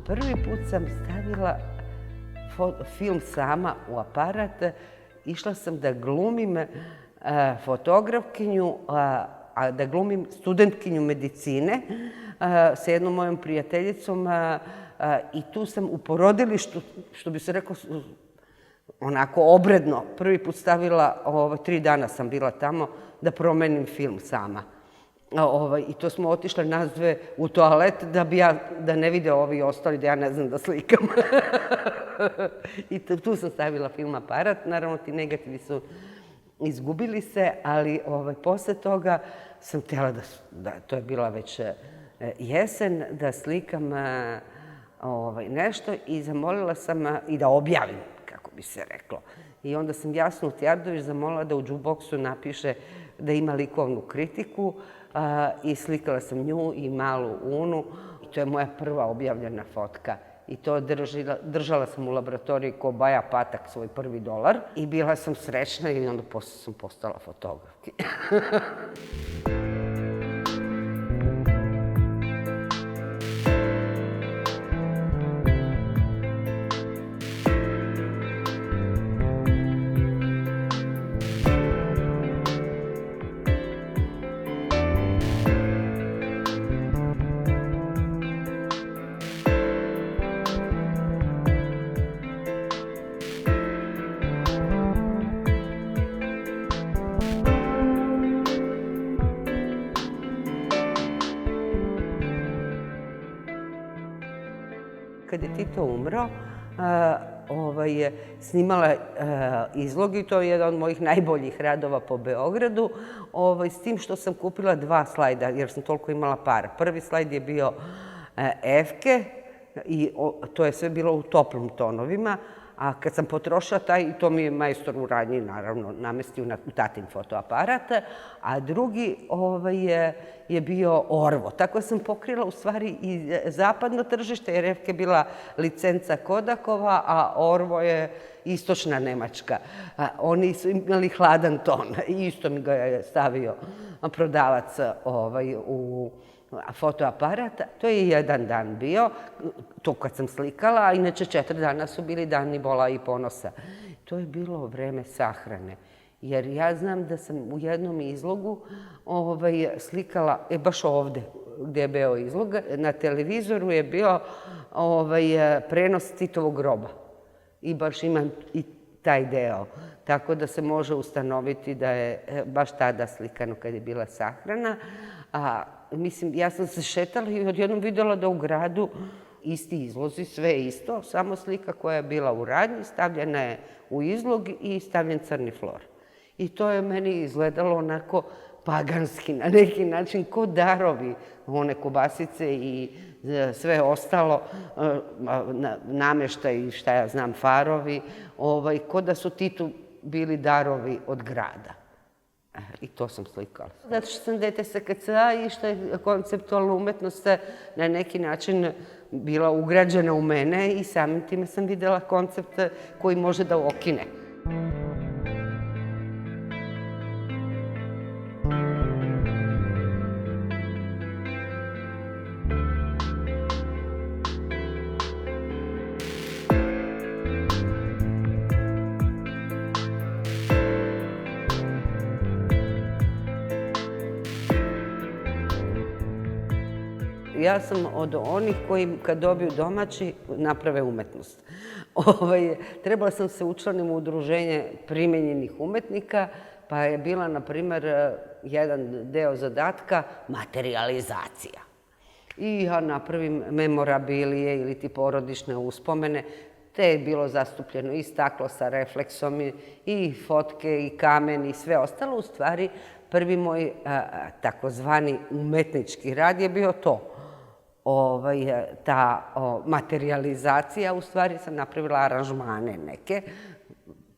prvi put sam stavila film sama u aparat. Išla sam da glumim fotografkinju, a da glumim studentkinju medicine sa jednom mojom prijateljicom i tu sam u porodilištu, što bi se reklo, onako obredno, prvi put stavila, 3 dana sam bila tamo, da promenim film sama. I to smo otišle nas dve u toalet da ne vide ovi ostali, da ja ne znam da slikam. I tu sam stavila film aparat. Naravno, ti negativi su izgubili se, ali posle toga sam htjela da, to je bila već jesen, da slikam nešto i zamolila sam i da objavim, kako bi se reklo. I onda sam Jasnu Tjardović zamolila da u jukeboksu napiše da ima likovnu kritiku i slikala sam nju i malu Unu. I to je moja prva objavljena fotka. I to držala sam u laboratoriji ko Baja Patak svoj prvi $1 i bila sam srećna i onda posle sam postala fotografkinja. Kad je Tito umro, snimala izlogu i to je jedan od mojih najboljih radova po Beogradu, s tim što sam kupila 2 slajda jer sam toliko imala para. Prvi slajd je bio Efke i to je sve bilo u toplim tonovima, a kad sam potrošila taj, to mi je majstor u radnji naravno namestio u tatin fotoaparat, a drugi je bio Orvo. Tako sam pokrila u stvari i zapadno tržište, jer Efke je bila licenca Kodakova, a Orvo je istočna Nemačka. Oni su imali hladan ton i isto mi ga je stavio prodavac u fotoaparat. To je jedan dan bio, to kad sam slikala, a inače 4 dana su bili dani bola i ponosa. To je bilo vreme sahrane, jer ja znam da sam u jednom izlogu slikala, baš ovde gde je bio izlog, na televizoru je bio prenos Titovog groba i baš imam i taj deo. Tako da se može ustanoviti da je baš tada slikano kad je bila sahrana. Mislim, ja sam se šetala i odjednom videla da u gradu isti izlozi, sve isto, samo slika koja je bila u radnji, stavljena je u izlog i stavljen crni flor. I to je meni izgledalo onako paganski, na neki način, ko darovi, one kobasice i sve ostalo, namještaj i šta ja znam, farovi, ko da su Titu bili darovi od grada. I to sam slikala. Zato što sam dete SKC-a i što je konceptualna umetnost na neki način bila ugrađena u mene i samim time sam videla koncept koji može da okine. Ja sam od onih koji kad dobiju domaći naprave umetnost. Trebala sam se učlanim u udruženje primenjenih umetnika, pa je bila, na primer, jedan deo zadatka materijalizacija. I ja napravim memorabilije ili ti porodične uspomene, te je bilo zastupljeno i staklo sa refleksom, i fotke, i kamen, i sve ostalo. U stvari, prvi moj takozvani umetnički rad je bio to. Ta materijalizacija, u stvari sam napravila aranžmane neke,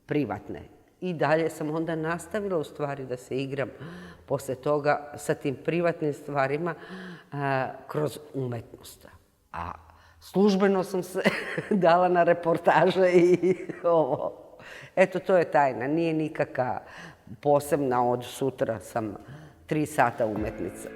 privatne. I dalje sam onda nastavila u stvari da se igram posle toga sa tim privatnim stvarima kroz umetnost. A službeno sam se dala na reportaže i ovo. Eto, to je tajna, nije nikakva posebna, od sutra sam 3 sata umetnica.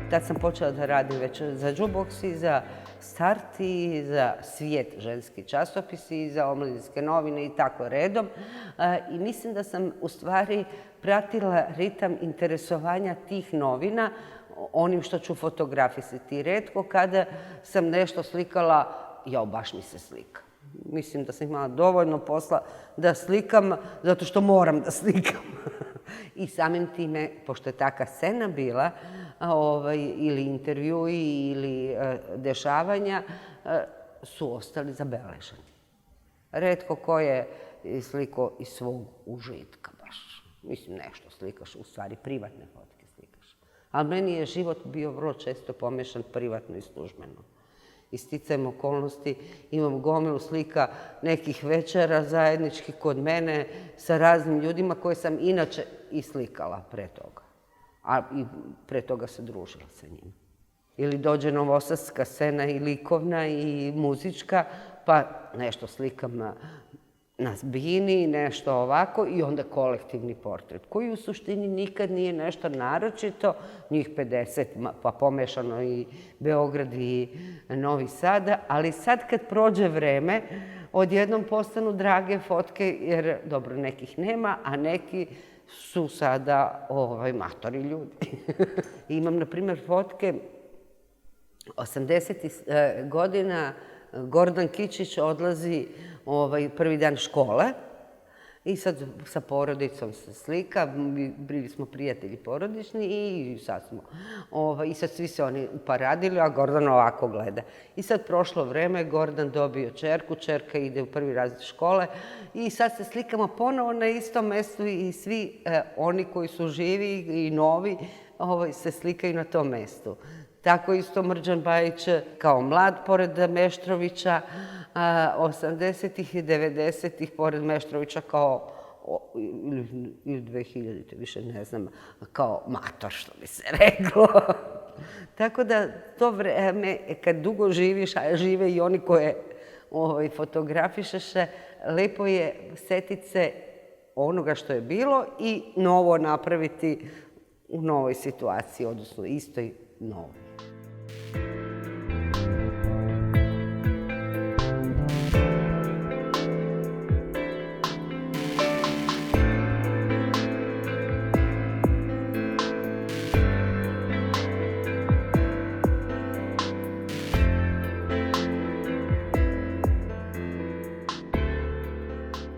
Tad sam počela da radim već za Jukebox i za Start i za Svijet, ženski časopis i za omladinske novine i tako redom. I mislim da sam u stvari pratila ritam interesovanja tih novina onim što ću fotografisati. Retko kada sam nešto slikala, jao, baš mi se slika. Mislim da sam imala dovoljno posla da slikam, zato što moram da slikam. I samim time, pošto je taka scena bila, ili intervjui ili dešavanja, su ostali zabeleženi. Retko ko je slikao iz svog užitka baš. Mislim, nešto slikaš, u stvari privatne fotke slikaš. Ali meni je život bio vrlo često pomešan privatno i službeno. I sticajem okolnosti imam gomilu slika nekih večera zajednički kod mene sa raznim ljudima koje sam inače i slikala pre toga. A i pre toga se družila sa njima. Ili dođe novosadska scena i likovna i muzička, pa nešto slikam na zbini, nešto ovako i onda kolektivni portret, koji u suštini nikad nije nešto naročito, njih 50, pa pomešano i Beograd i Novi Sad, ali sad kad prođe vreme, odjednom postanu drage fotke, jer dobro, nekih nema, a neki su sada matori ljudi. Imam, na primjer, fotke 80. godina, Gordan Kičić odlazi prvi dan škole i sad sa porodicom se slika, bili smo prijatelji porodični i sad smo. I sad svi se oni uparadili, a Gordan ovako gleda. I sad prošlo vreme, Gordan dobio čerku, čerka ide u prvi razred škole i sad se slikamo ponovo na istom mestu i svi oni koji su živi i novi se slikaju na tom mestu. Tako isto Mrđan Bajić kao mlad pored Meštrovića, 80-ih i 90-ih pored Meštrovića kao, ili 2000-te, više ne znam, kao mator, što bi se reklo. Tako da to vreme, kad dugo živiš, a žive i oni koje fotografišeš, lepo je setit se onoga što je bilo i novo napraviti u novoj situaciji, odnosno istoj novoj.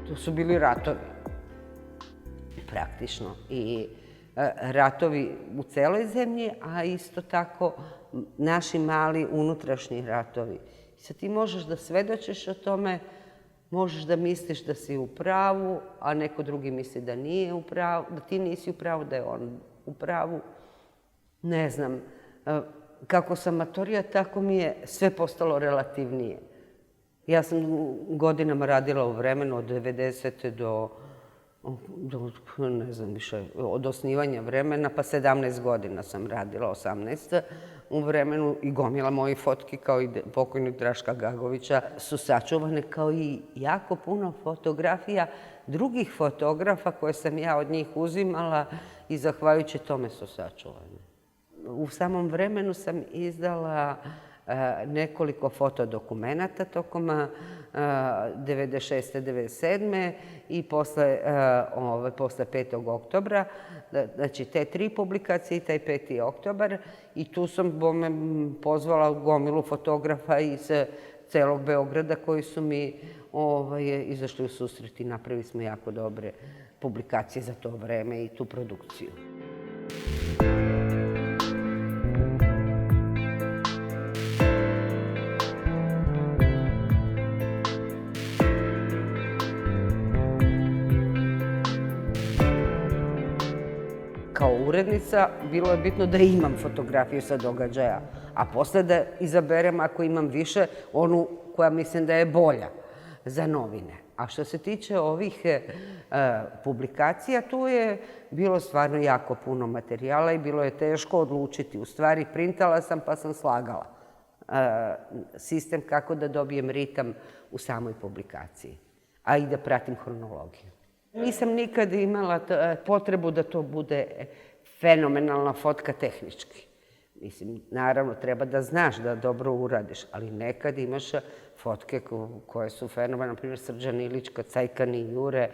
To su bili ratovi, praktično. I ratovi u celoj zemlji, a isto tako naši mali unutrašnji ratovi. Sad ti možeš da svedočiš o tome, možeš da misliš da si u pravu, a neko drugi misli da nije u pravu, da ti nisi u pravu, da je on u pravu. Ne znam, kako sam matorija, tako mi je sve postalo relativnije. Ja sam godinama radila u vremenu od 90. do ne znam više, od osnivanja vremena, pa 17 godina sam radila, 18. U vremenu i gomila mojih fotki, kao i pokojnog Draška Gagovića, su sačuvane kao i jako puno fotografija drugih fotografa koje sam ja od njih uzimala i zahvaljujući tome su sačuvane. U samom vremenu sam izdala nekoliko fotodokumenata tokom 96. 97. i posle 5. oktobra. Znači, te 3 publikacije i taj 5. oktobar. I tu sam pozvala gomilu fotografa iz celog Beograda koji su mi izašli u susret i napravili smo jako dobre publikacije za to vreme i tu produkciju. Kao urednica bilo je bitno da imam fotografiju sa događaja, a posle da izaberem, ako imam više, onu koja mislim da je bolja za novine. A što se tiče ovih publikacija, tu je bilo stvarno jako puno materijala i bilo je teško odlučiti. U stvari, printala sam pa sam slagala sistem kako da dobijem ritam u samoj publikaciji, a i da pratim hronologiju. Nisam nikad imala potrebu da to bude fenomenalna fotka tehnički. Mislim, naravno, treba da znaš da dobro uradiš, ali nekad imaš fotke koje su fenomenalne, na primjer Srđan Ilićka, Cajkan i Jure,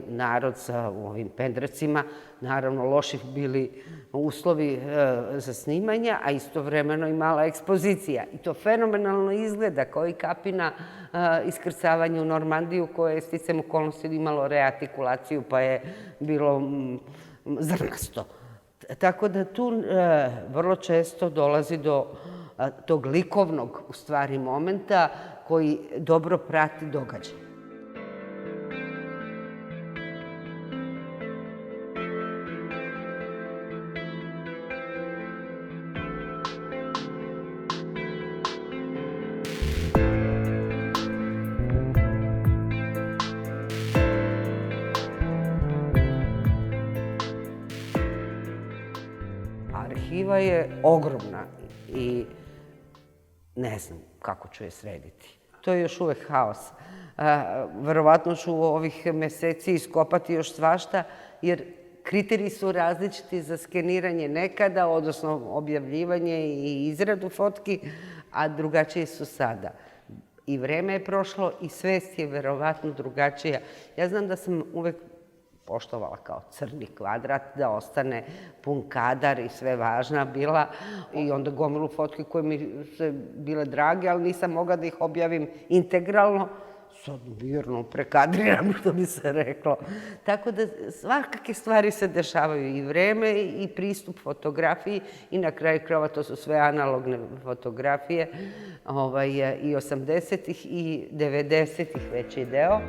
narod sa ovim pendrecima, naravno loši bili uslovi za snimanja, a istovremeno i mala ekspozicija. I to fenomenalno izgleda kao i kapina iskrcavanja u Normandiju koje je sticam okolnosti imalo reartikulaciju pa je bilo zrnasto. Tako da tu vrlo često dolazi do tog likovnog, u stvari, momenta koji dobro prati događaj. Arhiva je ogromna i ne znam kako ću je srediti. To je još uvek haos. Verovatno ću u ovih meseci iskopati još svašta, jer kriteriji su različiti za skeniranje nekada, odnosno objavljivanje i izradu fotki, a drugačiji su sada. I vreme je prošlo i svest je verovatno drugačija. Ja znam da sam uvek poštovala kao crni kvadrat, da ostane pun kadar i sve važna bila. I onda gomilu fotke koje mi se bile drage, ali nisam mogla da ih objavim integralno. Sad mirno prekadriram, što bi se reklo. Tako da svakake stvari se dešavaju, i vreme i pristup fotografiji, i na kraju krajeva to su sve analogne fotografije, i 80-ih i 90-ih veći deo.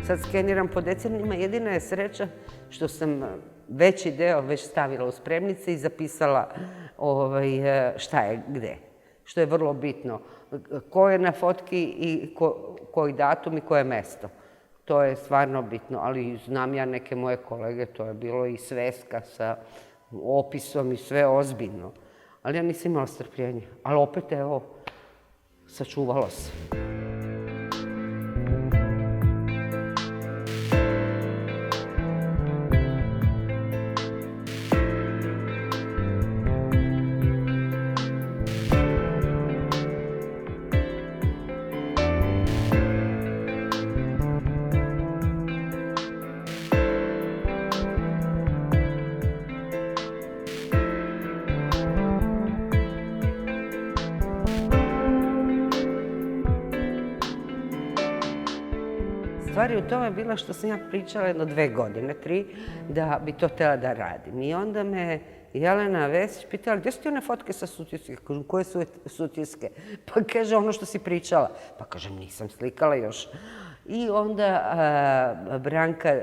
Sad skeniram po decenijima, jedina je sreća što sam veći deo već stavila u spremnice i zapisala šta je gde, što je vrlo bitno. Ko je na fotki i koji datum i koje mesto. To je stvarno bitno, ali znam ja neke moje kolege, to je bilo i sveska sa opisom i sve ozbiljno. Ali ja nisam imala strpljenja, ali opet evo, sačuvalo se. Stvar je u tome bila što sam ja pričala jedno 2 godine, 3, da bi to htjela da radim. I onda me Jelena Vesić pitala, gdje su ti one fotke sa Sutjeske? Kažem, koje su Sutjeske? Pa kaže, ono što si pričala. Pa kažem, nisam slikala još. I onda Branka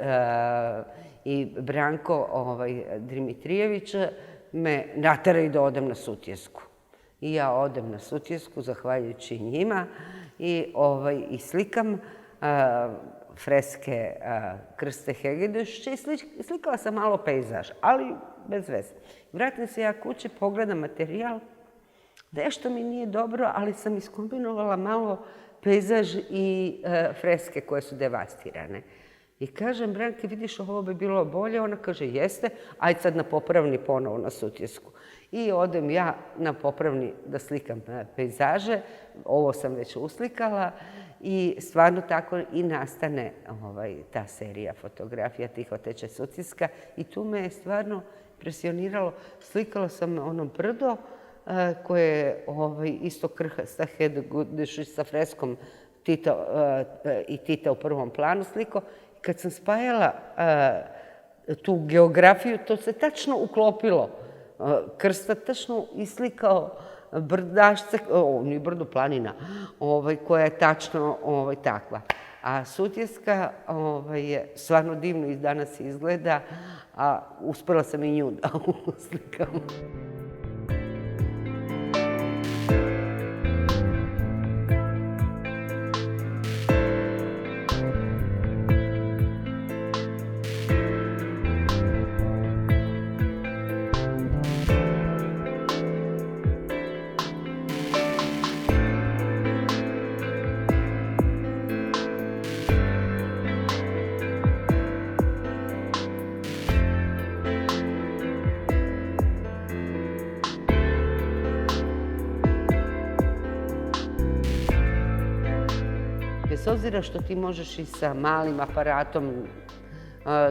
i Branko Dimitrijević me nateraju da odem na Sutjesku. I ja odem na Sutjesku, zahvaljujući njima, i slikam freske Krste Hegedeš i slikala sam malo pejzaž, ali bez veze. Vratim se ja kući, pogledam materijal, nešto mi nije dobro, ali sam iskombinovala malo pejzaž i freske koje su devastirane. I kažem, Branki, vidiš, ovo bi bilo bolje. Ona kaže, jeste, ajde sad na popravni ponovo na Sutjesku. I odem ja na popravni da slikam pejzaže, ovo sam već uslikala, i stvarno tako i nastane ta serija fotografija Tihoteče Sutjeska. I tu me je stvarno impresioniralo. Slikala sam ono brdo koje je isto Krsta Hegedeš sa freskom Tita u prvom planu sliko. Kad sam spajala tu geografiju, to se tačno uklopilo. Krsta tačno islikao brdašce, nije brdo, planina, koja je tačno takva. A Sutjeska je stvarno divno i danas izgleda, a uspela sam i nju da uslikam. Bez obzira što ti možeš i sa malim aparatom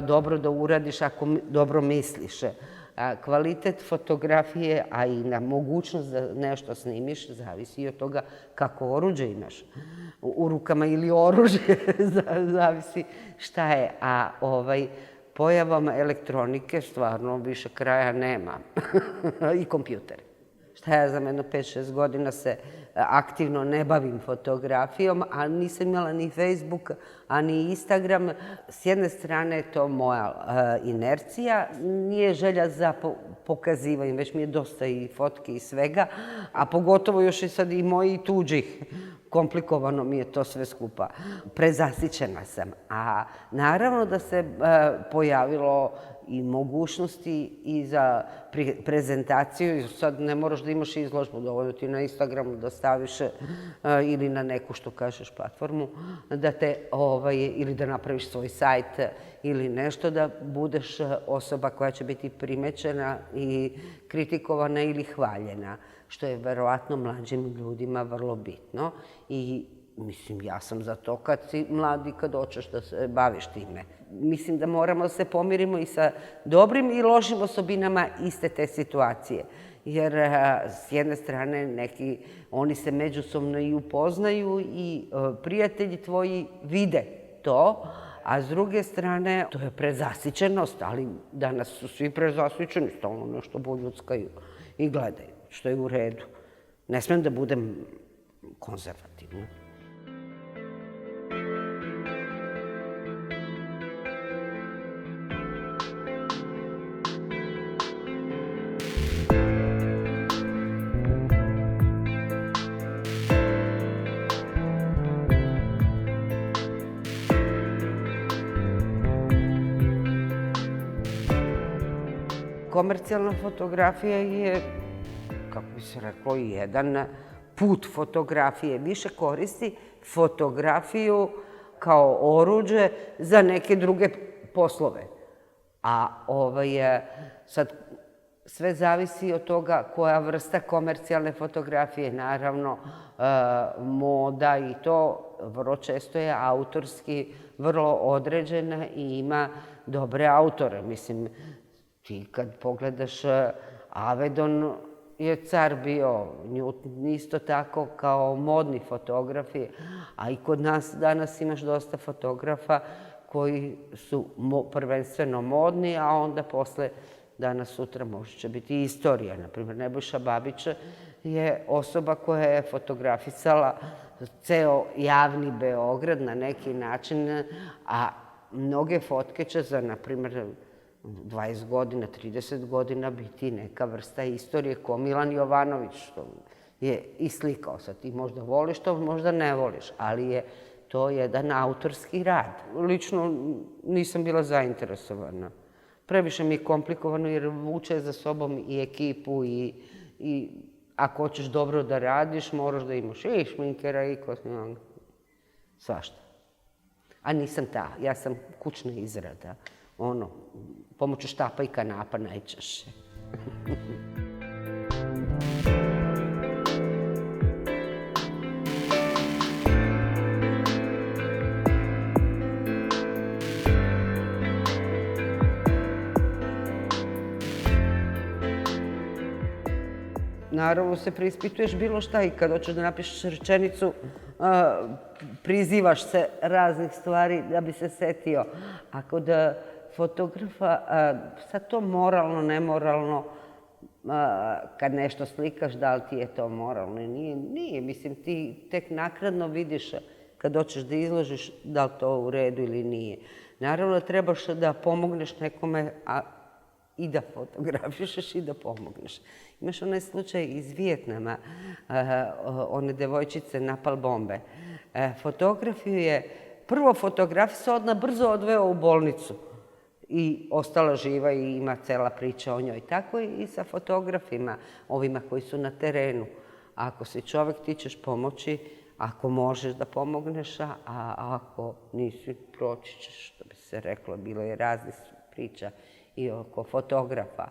dobro da uradiš ako dobro misliš. Kvalitet fotografije, a i na mogućnost da nešto snimiš, zavisi i od toga kako oruđe imaš u rukama ili oružje, zavisi šta je. A pojavom elektronike stvarno više kraja nema. I kompjuter. Šta ja znam, jedno 5-6 godina se aktivno ne bavim fotografijom, a nisam imala ni Facebook, a ni Instagram. S jedne strane je to moja inercija, nije želja za pokazivanjem, već mi je dosta i fotki i svega, a pogotovo još i sad i moji tuđih. Komplikovano mi je to sve skupa. Prezasićena sam. A naravno da se pojavilo i mogućnosti i za prezentaciju. Sad ne moraš da imaš izložbu, dovoljno ti na Instagramu da staviš ili na neku, što kažeš, platformu, da te, ili da napraviš svoj sajt ili nešto, da budeš osoba koja će biti primećena i kritikovana ili hvaljena, što je verovatno mlađim ljudima vrlo bitno. I mislim, ja sam za to kad si mlad i kad hoćeš da se baviš time. Mislim da moramo da se pomirimo i sa dobrim i lošim osobinama iste te situacije. Jer s jedne strane neki, oni se međusobno i upoznaju i prijatelji tvoji vide to, a s druge strane to je prezasićenost, ali danas su svi prezasićeni, stalno nešto boljuckaju i gledaju, što je u redu. Ne smem da budem konzervativna. Komercijalna fotografija je, kako bi se reklo, jedan put fotografije. Više koristi fotografiju kao oruđe za neke druge poslove. A sad sve zavisi od toga koja vrsta komercijalne fotografije. Naravno, moda i to vrlo često je autorski vrlo određena i ima dobre autore. Mislim, ti kad pogledaš, Avedon je car bio, Newton isto tako kao modni fotografi, a i kod nas danas imaš dosta fotografa koji su prvenstveno modni, a onda posle danas sutra možda će biti istorija. Naprimjer, Nebojša Babić je osoba koja je fotografisala ceo javni Beograd na neki način, a mnoge fotke će za, naprimjer, 20 godina, 30 godina biti neka vrsta istorije, ko Milan Jovanović, što je i slikao. Sad ti možda voliš to, možda ne voliš, ali je to jedan autorski rad. Lično nisam bila zainteresovana. Previše mi je komplikovano jer vuče za sobom i ekipu i ako hoćeš dobro da radiš, moraš da imaš i šminkera i kosmetolога, svašta. A nisam ta, ja sam kućna izrada. Pomoću štapa i kanapa najčešće. Naravno se preispituješ bilo šta i kad hoćeš da napišeš rečenicu, prizivaš se raznih stvari da bi se setio. A kod fotografa, sad to moralno, nemoralno, kad nešto slikaš, da li ti je to moralno? Nije, mislim, ti tek naknadno vidiš kad hoćeš da izložiš da li to u redu ili nije. Naravno, trebaš da pomogneš nekome i da fotografišeš i da pomogneš. Imaš onaj slučaj iz Vijetnama, one devojčice napal bombe. Fotografiju je prvo fotografisao, odmah brzo odveo u bolnicu i ostala živa i ima cela priča o njoj. Tako i sa fotografima, ovima koji su na terenu. Ako si čovek, ti ćeš pomoći, ako možeš da pomogneš, a ako nisi, proći ćeš, što bi se reklo. Bilo je raznih priča i oko fotografa.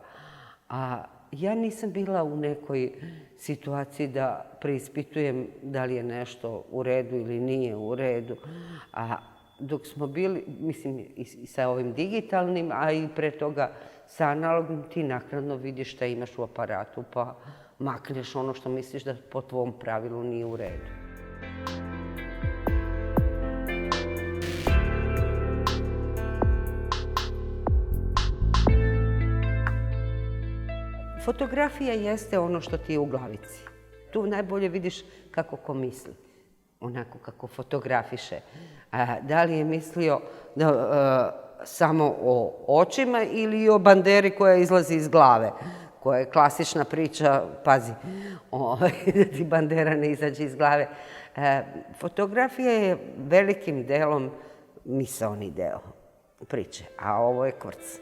A ja nisam bila u nekoj situaciji da preispitujem da li je nešto u redu ili nije u redu. A dok smo bili, mislim, i sa ovim digitalnim, a i pre toga sa analognim, ti naknadno vidiš šta imaš u aparatu, pa makneš ono što misliš da po tvom pravilu nije u redu. Fotografija jeste ono što ti je u glavici. Tu najbolje vidiš kako ko misli, onako kako fotografiše. Da li je mislio samo o očima ili o banderi koja izlazi iz glave, koja je klasična priča, pazi, da ti bandera ne izađe iz glave. Fotografija je velikim delom misaoni deo priče, a ovo je kvrc.